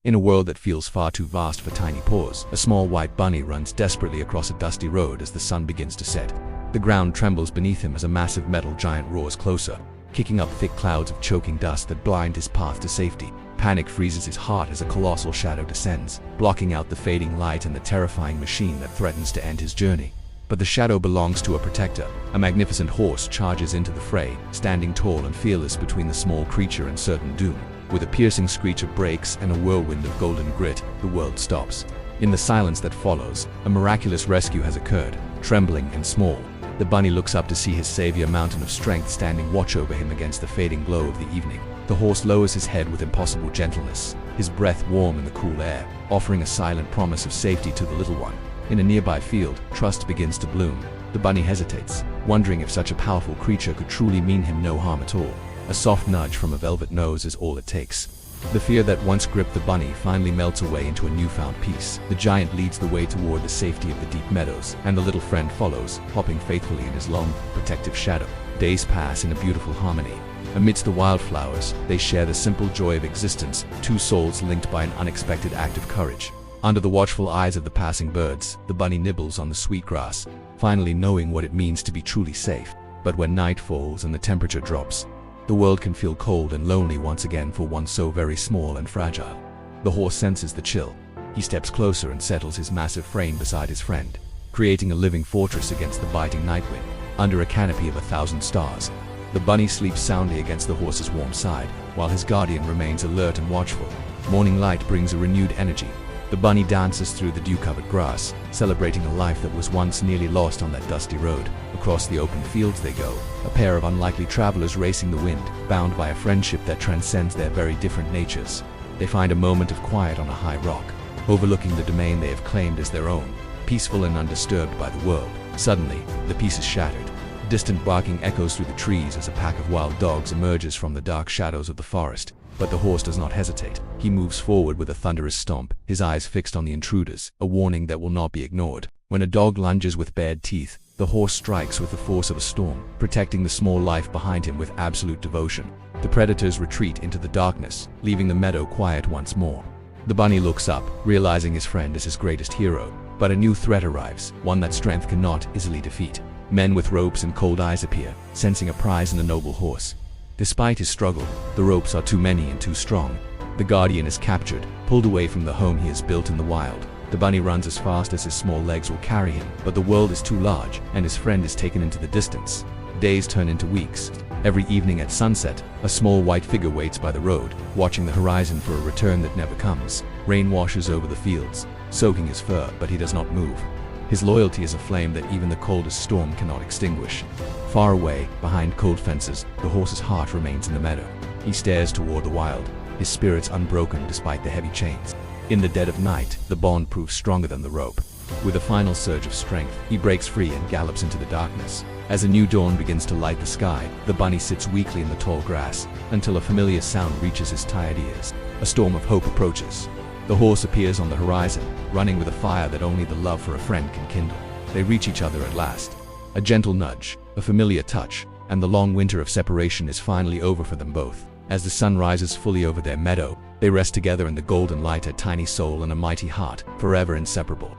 In a world that feels far too vast for tiny paws, a small white bunny runs desperately across a dusty road as the sun begins to set. The ground trembles beneath him as a massive metal giant roars closer, kicking up thick clouds of choking dust that blind his path to safety. Panic freezes his heart as a colossal shadow descends, blocking out the fading light and the terrifying machine that threatens to end his journey. But the shadow belongs to a protector. A magnificent horse charges into the fray, standing tall and fearless between the small creature and certain doom. With a piercing screech of brakes and a whirlwind of golden grit, the world stops. In the silence that follows, a miraculous rescue has occurred. Trembling and small, the bunny looks up to see his savior, mountain of strength, standing watch over him against the fading glow of the evening. The horse lowers his head with impossible gentleness, his breath warm in the cool air, offering a silent promise of safety to the little one. In a nearby field, trust begins to bloom. The bunny hesitates, wondering if such a powerful creature could truly mean him no harm at all. A soft nudge from a velvet nose is all it takes. The fear that once gripped the bunny finally melts away into a newfound peace. The giant leads the way toward the safety of the deep meadows, and the little friend follows, hopping faithfully in his long, protective shadow. Days pass in a beautiful harmony. Amidst the wildflowers, they share the simple joy of existence, two souls linked by an unexpected act of courage. Under the watchful eyes of the passing birds, the bunny nibbles on the sweet grass, finally knowing what it means to be truly safe. But when night falls and the temperature drops, the world can feel cold and lonely once again for one so very small and fragile. The horse senses the chill. He steps closer and settles his massive frame beside his friend, creating a living fortress against the biting night wind. Under a canopy of 1,000 stars, the bunny sleeps soundly against the horse's warm side, while his guardian remains alert and watchful. Morning light brings a renewed energy. The bunny dances through the dew-covered grass, celebrating a life that was once nearly lost on that dusty road. Across the open fields they go, a pair of unlikely travelers racing the wind, bound by a friendship that transcends their very different natures. They find a moment of quiet on a high rock, overlooking the domain they have claimed as their own, peaceful and undisturbed by the world. Suddenly, the peace is shattered. Distant barking echoes through the trees as a pack of wild dogs emerges from the dark shadows of the forest. But the horse does not hesitate. He moves forward with a thunderous stomp, his eyes fixed on the intruders, a warning that will not be ignored. When a dog lunges with bared teeth, the horse strikes with the force of a storm, protecting the small life behind him with absolute devotion. The predators retreat into the darkness, leaving the meadow quiet once more. The bunny looks up, realizing his friend is his greatest hero. But a new threat arrives, one that strength cannot easily defeat. Men with ropes and cold eyes appear, sensing a prize in the noble horse. Despite his struggle, the ropes are too many and too strong. The guardian is captured, pulled away from the home he has built in the wild. The bunny runs as fast as his small legs will carry him, but the world is too large, and his friend is taken into the distance. Days turn into weeks. Every evening at sunset, a small white figure waits by the road, watching the horizon for a return that never comes. Rain washes over the fields, soaking his fur, but he does not move. His loyalty is a flame that even the coldest storm cannot extinguish. Far away, behind cold fences, the horse's heart remains in the meadow. He stares toward the wild, his spirits unbroken despite the heavy chains. In the dead of night, the bond proves stronger than the rope. With a final surge of strength, he breaks free and gallops into the darkness. As a new dawn begins to light the sky, the bunny sits weakly in the tall grass, until a familiar sound reaches his tired ears. A storm of hope approaches. The horse appears on the horizon, running with a fire that only the love for a friend can kindle. They reach each other at last. A gentle nudge, a familiar touch, and the long winter of separation is finally over for them both. As the sun rises fully over their meadow, they rest together in the golden light, a tiny soul and a mighty heart, forever inseparable.